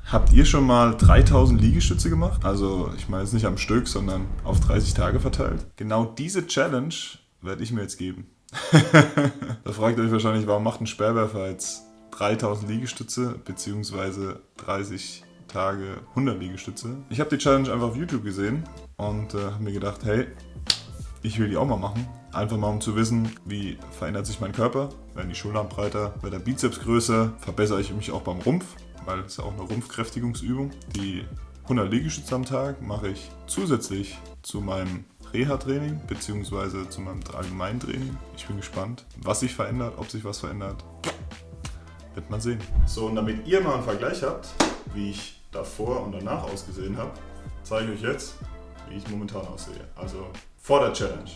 Habt ihr schon mal 3000 Liegestütze gemacht? Also ich meine jetzt nicht am Stück, sondern auf 30 Tage verteilt. Genau diese Challenge werde ich mir jetzt geben. Da fragt ihr euch wahrscheinlich, warum macht ein Speerwerfer jetzt 3000 Liegestütze bzw. 30 Tage 100 Liegestütze? Ich habe die Challenge einfach auf YouTube gesehen und habe mir gedacht, hey, ich will die auch mal machen. Einfach mal um zu wissen, wie verändert sich mein Körper. Werden die Schultern breiter, wird der Bizeps größer, verbessere ich mich auch beim Rumpf, weil es ist auch eine Rumpfkräftigungsübung. Die 100 Liegestütze am Tag mache ich zusätzlich zu meinem Reha-Training bzw. zu meinem allgemeinen Training. Ich bin gespannt, was sich verändert, ob sich was verändert. Wird man sehen. So, und damit ihr mal einen Vergleich habt, wie ich davor und danach ausgesehen habe, zeige ich euch jetzt, wie ich momentan aussehe. Also vor der Challenge.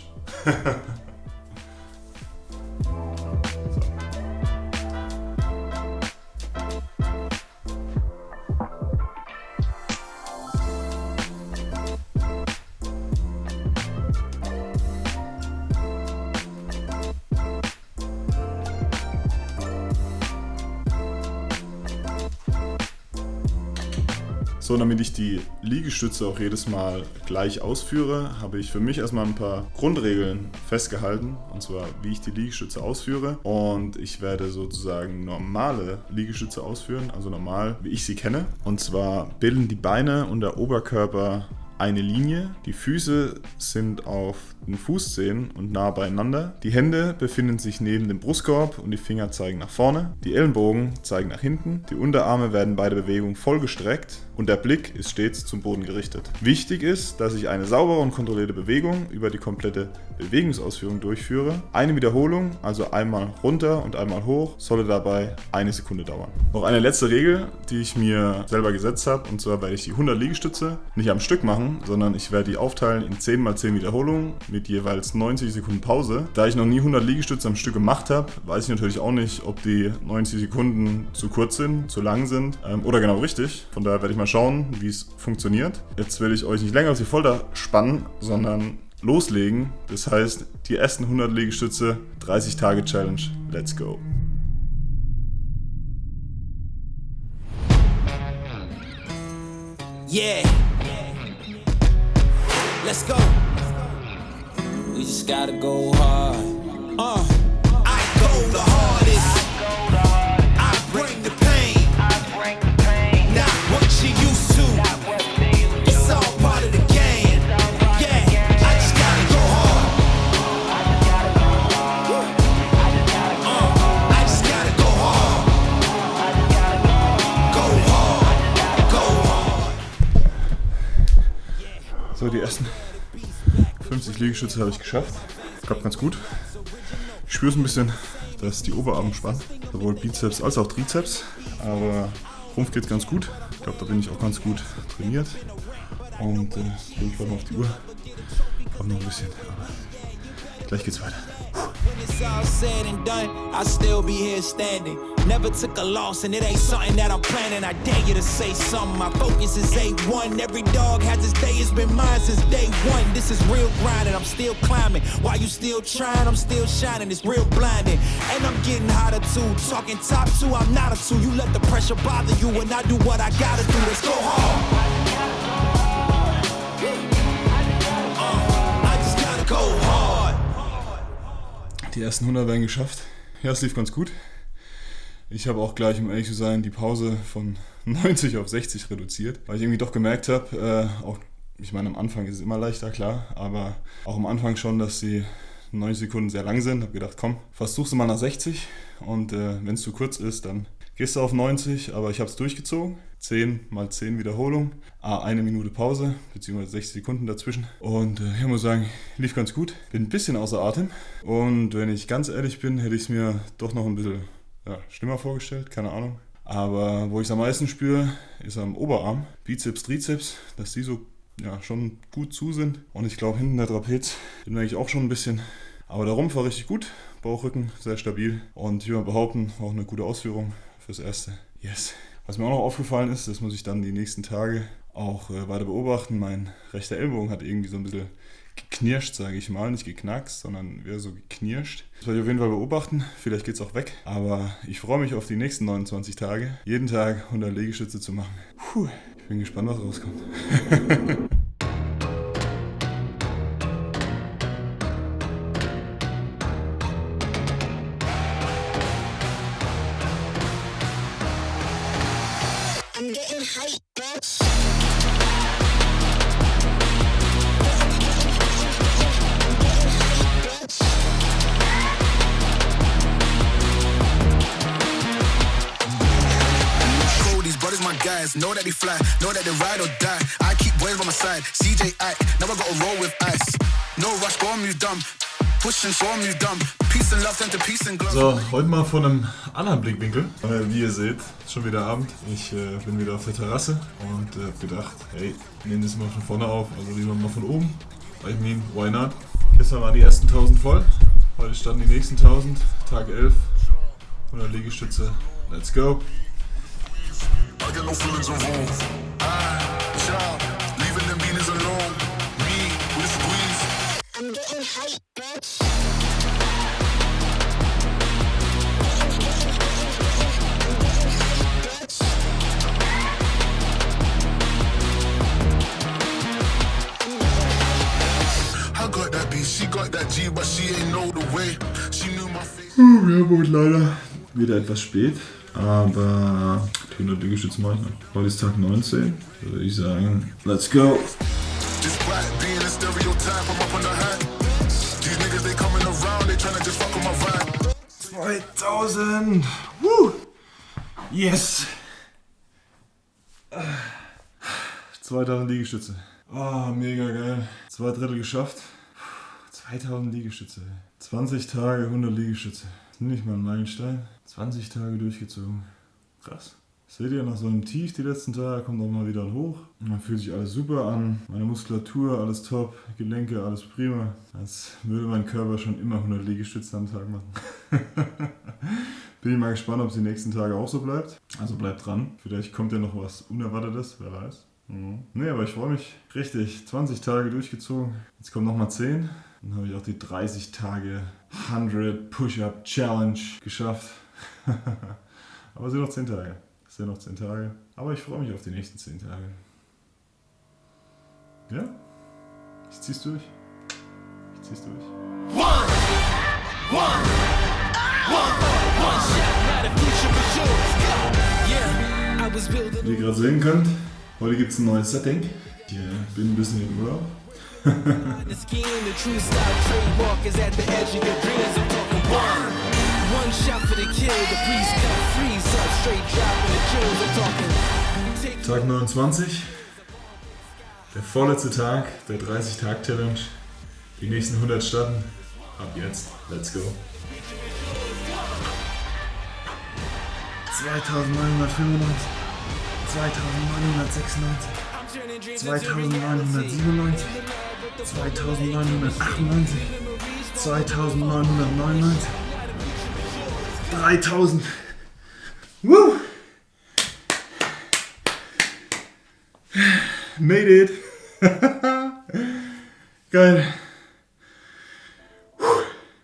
So, damit ich die Liegestütze auch jedes Mal gleich ausführe, habe ich für mich erstmal ein paar Grundregeln festgehalten, und zwar wie ich die Liegestütze ausführe. Und ich werde sozusagen normale Liegestütze ausführen, also normal, wie ich sie kenne. Und zwar bilden die Beine und der Oberkörper eine Linie. Die Füße sind auf den Fußzehen und nah beieinander. Die Hände befinden sich neben dem Brustkorb und die Finger zeigen nach vorne. Die Ellenbogen zeigen nach hinten. Die Unterarme werden bei der Bewegung voll gestreckt und der Blick ist stets zum Boden gerichtet. Wichtig ist, dass ich eine saubere und kontrollierte Bewegung über die komplette Bewegungsausführung durchführe. Eine Wiederholung, also einmal runter und einmal hoch, sollte dabei 1 Sekunde dauern. Noch eine letzte Regel, die ich mir selber gesetzt habe, und zwar werde ich die 100 Liegestütze nicht am Stück machen, sondern ich werde die aufteilen in 10x10 Wiederholungen mit jeweils 90 Sekunden Pause. Da ich noch nie 100 Liegestütze am Stück gemacht habe, weiß ich natürlich auch nicht, ob die 90 Sekunden zu kurz sind, zu lang sind oder genau richtig. Von daher werde ich mal schauen, wie es funktioniert. Jetzt will ich euch nicht länger auf die Folter spannen, sondern loslegen. Das heißt, die ersten 100 Liegestütze, 30 Tage Challenge. Let's go! Yeah. Let's go. We just gotta go hard. I go the hardest. I bring the pain. Not what you used to. It's all part of the game. Yeah, I just gotta go hard. I just gotta go hard. Go hard. Go hard. So, die ersten 50 Liegestütze habe ich geschafft. Klappt ganz gut. Ich spüre es ein bisschen, dass die Oberarme spannen. Sowohl Bizeps als auch Trizeps. Aber Rumpf geht ganz gut. Ich glaube, da bin ich auch ganz gut trainiert. Und ich warte mal auf die Uhr. Brauche noch ein bisschen. Aber gleich geht's weiter. When it's all said and done, I'll still be here standing. Never took a loss and it ain't something that I'm planning. I dare you to say something. My focus is A1. Every dog has his day. It's been mine since day one. This is real grinding. I'm still climbing. While you still trying, I'm still shining. It's real blinding. And I'm getting hotter too. Talking top two, I'm not a two. You let the pressure bother you when I do what I gotta do. Let's go hard. I just gotta go hard. Die ersten 100 werden geschafft. Ja, es lief ganz gut. Ich habe auch gleich, um ehrlich zu sein, die Pause von 90 auf 60 reduziert, weil ich irgendwie doch gemerkt habe, ich meine, am Anfang ist es immer leichter, klar, aber auch am Anfang schon, dass die 90 Sekunden sehr lang sind. Habe gedacht, komm, versuchst du mal nach 60 und wenn es zu kurz ist, dann gehst du auf 90, aber ich habe es durchgezogen. 10 mal 10 Wiederholungen, 1 Minute Pause, beziehungsweise 60 Sekunden dazwischen. Und ich muss sagen, lief ganz gut. Bin ein bisschen außer Atem. Und wenn ich ganz ehrlich bin, hätte ich es mir doch noch ein bisschen schlimmer vorgestellt, keine Ahnung. Aber wo ich es am meisten spüre, ist am Oberarm. Bizeps, Trizeps, dass die so schon gut zu sind. Und ich glaube, hinten der Trapez, den merke ich auch schon ein bisschen. Aber der Rumpf war richtig gut. Bauchrücken, sehr stabil. Und ich würde behaupten, auch eine gute Ausführung fürs Erste. Yes. Was mir auch noch aufgefallen ist, das muss ich dann die nächsten Tage auch weiter beobachten. Mein rechter Ellbogen hat irgendwie so ein bisschen geknirscht, sage ich mal. Nicht geknackst, sondern eher so geknirscht. Das werde ich auf jeden Fall beobachten. Vielleicht geht es auch weg. Aber ich freue mich auf die nächsten 29 Tage. Jeden Tag 100 Liegestütze zu machen. Puh, ich bin gespannt, was rauskommt. Guys, know that they fly, know that they ride or die. I keep boys by my side, CJ I, now I gotta roll with ice. No rush, go on you dumb, pushing, show me dumb. Peace and love, turn to peace and glove. So, heute mal von einem anderen Blickwinkel. Wie ihr seht, ist schon wieder Abend. Ich bin wieder auf der Terrasse und hab gedacht, hey, nehmen das mal von vorne auf, also lieber mal von oben. I mean, why not? Gestern waren die ersten 1000 voll, heute standen die nächsten 1000, Tag 11, 100 Liegestütze, let's go. I get no feelings involved. Child, leaving them beanies alone. Me with a squeeze. I'm getting hype, bitch. I got that B, she got that G, but she ain't know the way. She knew my face. Wir haben heute leider wieder etwas spät. Aber 100 Liegestütze mache ich noch. Heute ist Tag 19. Da würde ich sagen, let's go. 2000! Woo! Yes! 2000 Liegestütze. Oh, mega geil. 2/3 geschafft. 2000 Liegestütze. 20 Tage, 100 Liegestütze. Das ist nicht mal ein Meilenstein. 20 Tage durchgezogen. Krass. Seht ihr, nach so einem Tief die letzten Tage kommt auch mal wieder hoch. Man fühlt sich alles super an. Meine Muskulatur, alles top. Gelenke, alles prima. Als würde mein Körper schon immer 100 Liegestütze am Tag machen. Bin ich mal gespannt, ob es die nächsten Tage auch so bleibt. Also bleibt dran. Vielleicht kommt ja noch was Unerwartetes, wer weiß. Nee, aber ich freue mich richtig. 20 Tage durchgezogen. Jetzt kommen nochmal 10. Dann habe ich auch die 30 Tage 100 Push-Up Challenge geschafft. Aber es sind noch 10 Tage. Es sind noch 10 Tage. Aber ich freue mich auf die nächsten 10 Tage. Ja? Ich zieh's durch. Ich zieh's durch. Wie ihr gerade sehen könnt, heute gibt es ein neues Setting. Ich bin ein bisschen im Urlaub. Tag 29, der vorletzte Tag der 30-Tag-Challenge. Die nächsten 100 starten. Ab jetzt, let's go. 2995, 2996, 2997, 2998, 2999, 3000. Woo! Made it! Geil!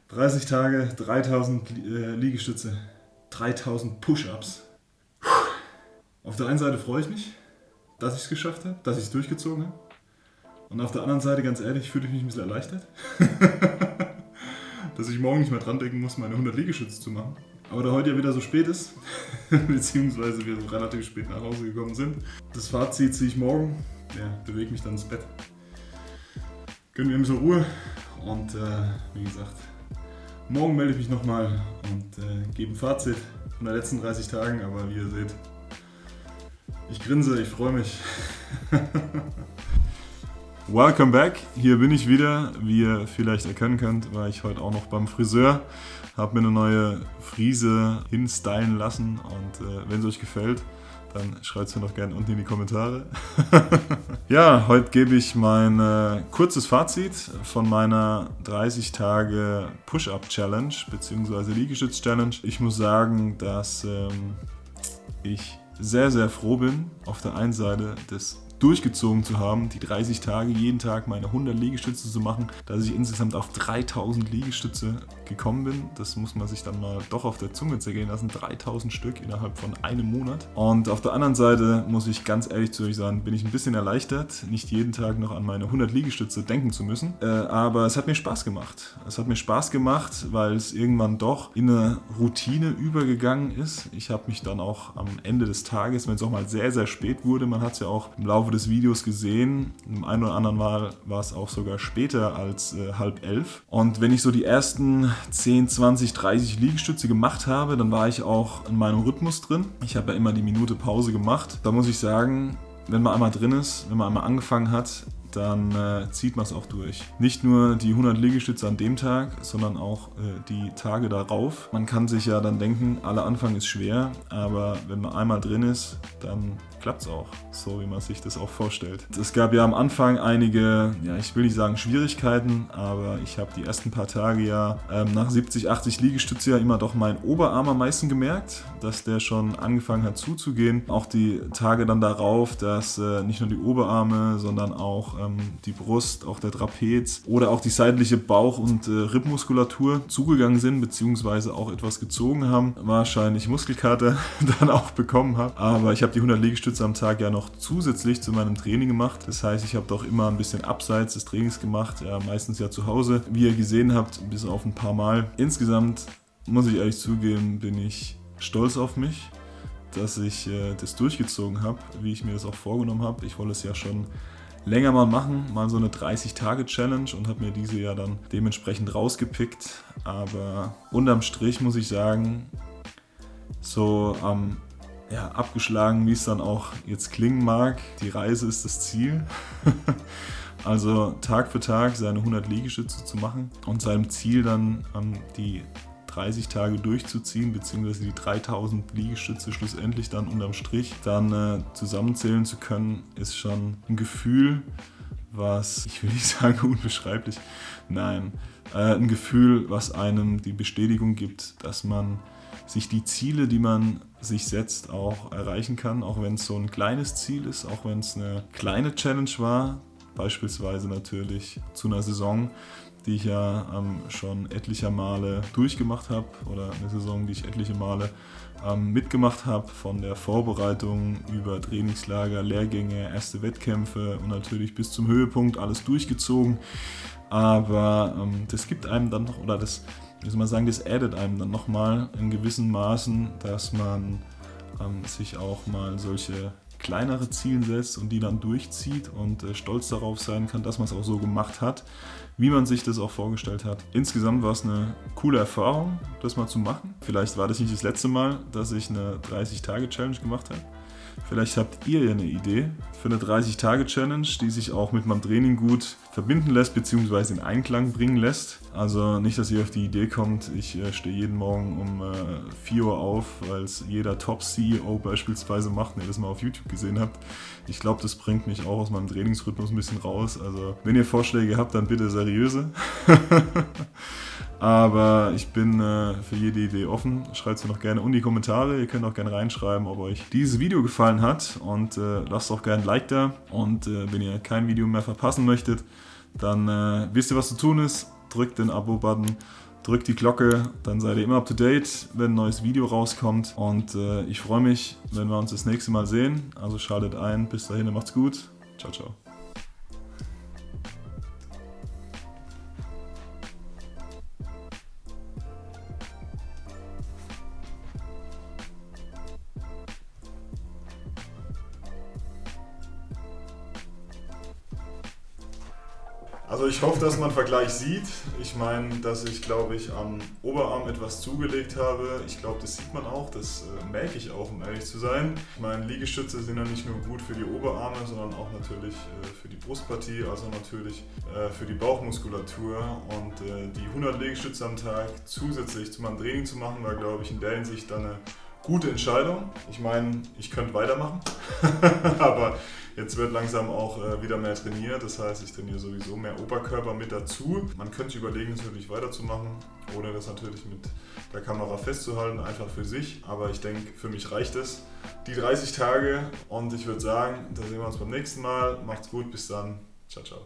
30 Tage, 3000 Liegestütze, 3000 Push-Ups. Auf der einen Seite freue ich mich, dass ich es geschafft habe, dass ich es durchgezogen habe. Und auf der anderen Seite, ganz ehrlich, fühle ich mich ein bisschen erleichtert. Dass ich morgen nicht mehr dran denken muss, meine 100 Liegestütze zu machen. Aber da heute ja wieder so spät ist, beziehungsweise wir so relativ spät nach Hause gekommen sind, das Fazit ziehe ich morgen, bewege mich dann ins Bett. Gönnen wir ein bisschen Ruhe und wie gesagt, morgen melde ich mich nochmal und gebe ein Fazit von den letzten 30 Tagen, aber wie ihr seht, ich grinse, ich freue mich. Welcome back, hier bin ich wieder. Wie ihr vielleicht erkennen könnt, war ich heute auch noch beim Friseur. Habe mir eine neue Frise hinstylen lassen und wenn es euch gefällt, dann schreibt es mir doch gerne unten in die Kommentare. Ja, heute gebe ich mein kurzes Fazit von meiner 30 Tage Push-Up Challenge bzw. Liegestütz Challenge. Ich muss sagen, dass ich sehr, sehr froh bin, auf der einen Seite das durchgezogen zu haben, die 30 Tage, jeden Tag meine 100 Liegestütze zu machen, dass ich insgesamt auf 3000 Liegestütze gekommen bin. Das muss man sich dann mal doch auf der Zunge zergehen lassen, 3000 Stück innerhalb von einem Monat. Und auf der anderen Seite muss ich ganz ehrlich zu euch sagen, bin ich ein bisschen erleichtert, nicht jeden Tag noch an meine 100 Liegestütze denken zu müssen. Aber es hat mir Spaß gemacht. Es hat mir Spaß gemacht, weil es irgendwann doch in eine Routine übergegangen ist. Ich habe mich dann auch am Ende des Tages, wenn es auch mal sehr, sehr spät wurde, man hat es ja auch im Laufe des Videos gesehen, im einen oder anderen Mal war es auch sogar später als 10:30. Und wenn ich so die ersten 10, 20, 30 Liegestütze gemacht habe, dann war ich auch in meinem Rhythmus drin. Ich habe ja immer die Minute Pause gemacht. Da muss ich sagen, wenn man einmal drin ist, wenn man einmal angefangen hat, dann zieht man es auch durch. Nicht nur die 100 Liegestütze an dem Tag, sondern auch die Tage darauf. Man kann sich ja dann denken, aller Anfang ist schwer, aber wenn man einmal drin ist, dann klappt es auch, so wie man sich das auch vorstellt. Es gab ja am Anfang einige, ja, ich will nicht sagen Schwierigkeiten, aber ich habe die ersten paar Tage ja nach 70, 80 Liegestütze ja immer doch meinen Oberarm am meisten gemerkt, dass der schon angefangen hat zuzugehen. Auch die Tage dann darauf, dass nicht nur die Oberarme, sondern auch die Brust, auch der Trapez oder auch die seitliche Bauch- und Rippenmuskulatur zugegangen sind, beziehungsweise auch etwas gezogen haben. Wahrscheinlich Muskelkater dann auch bekommen habe. Aber ich habe die 100 Liegestütze am Tag ja noch zusätzlich zu meinem Training gemacht. Das heißt, ich habe doch immer ein bisschen abseits des Trainings gemacht, ja, meistens ja zu Hause. Wie ihr gesehen habt, bis auf ein paar Mal. Insgesamt, muss ich ehrlich zugeben, bin ich stolz auf mich, dass ich das durchgezogen habe, wie ich mir das auch vorgenommen habe. Ich wollte es ja schon länger mal machen, mal so eine 30-Tage-Challenge und habe mir diese ja dann dementsprechend rausgepickt. Aber unterm Strich muss ich sagen, so abgeschlagen, wie es dann auch jetzt klingen mag, die Reise ist das Ziel. Also Tag für Tag seine 100 Liegestütze zu machen und seinem Ziel dann die 30 Tage durchzuziehen, beziehungsweise die 3000 Liegestütze schlussendlich dann unterm Strich dann zusammenzählen zu können, ist schon ein Gefühl, was, ich will nicht sagen unbeschreiblich, nein, ein Gefühl, was einem die Bestätigung gibt, dass man sich die Ziele, die man sich setzt, auch erreichen kann, auch wenn es so ein kleines Ziel ist, auch wenn es eine kleine Challenge war, beispielsweise natürlich zu einer Saison, die ich ja schon etliche Male durchgemacht habe oder eine Saison, die ich etliche Male mitgemacht habe, von der Vorbereitung über Trainingslager, Lehrgänge, erste Wettkämpfe und natürlich bis zum Höhepunkt alles durchgezogen. Aber das gibt einem dann noch, oder das, wie soll man sagen, das addet einem dann nochmal in gewissen Maßen, dass man sich auch mal solche kleinere Ziele setzt und die dann durchzieht und stolz darauf sein kann, dass man es auch so gemacht hat, wie man sich das auch vorgestellt hat. Insgesamt war es eine coole Erfahrung, das mal zu machen. Vielleicht war das nicht das letzte Mal, dass ich eine 30-Tage-Challenge gemacht habe. Vielleicht habt ihr ja eine Idee für eine 30-Tage-Challenge, die sich auch mit meinem Training gut verbinden lässt, beziehungsweise in Einklang bringen lässt. Also nicht, dass ihr auf die Idee kommt, ich stehe jeden Morgen um 4 Uhr auf, weil es jeder Top-CEO beispielsweise macht und ihr das mal auf YouTube gesehen habt. Ich glaube, das bringt mich auch aus meinem Trainingsrhythmus ein bisschen raus. Also wenn ihr Vorschläge habt, dann bitte seriöse. Aber ich bin für jede Idee offen. Schreibt es mir noch gerne in die Kommentare. Ihr könnt auch gerne reinschreiben, ob euch dieses Video gefallen hat. Und lasst auch gerne ein Like da. Und wenn ihr kein Video mehr verpassen möchtet, dann wisst ihr, was zu tun ist. Drückt den Abo-Button, drückt die Glocke, dann seid ihr immer up to date, wenn ein neues Video rauskommt. Und ich freue mich, wenn wir uns das nächste Mal sehen. Also schaltet ein. Bis dahin, macht's gut. Ciao, ciao. Also ich hoffe, dass man einen Vergleich sieht. Ich meine, dass ich, glaube ich, am Oberarm etwas zugelegt habe. Ich glaube, das sieht man auch, das merke ich auch, um ehrlich zu sein. Ich meine, Liegestütze sind ja nicht nur gut für die Oberarme, sondern auch natürlich für die Brustpartie, also natürlich für die Bauchmuskulatur. Und die 100 Liegestütze am Tag zusätzlich zu meinem Training zu machen, war, glaube ich, in der Hinsicht dann eine gute Entscheidung. Ich meine, ich könnte weitermachen, aber jetzt wird langsam auch wieder mehr trainiert. Das heißt, ich trainiere sowieso mehr Oberkörper mit dazu. Man könnte überlegen, das natürlich weiterzumachen, ohne das natürlich mit der Kamera festzuhalten, einfach für sich. Aber ich denke, für mich reicht es. Die 30 Tage und ich würde sagen, da sehen wir uns beim nächsten Mal. Macht's gut, bis dann. Ciao, ciao.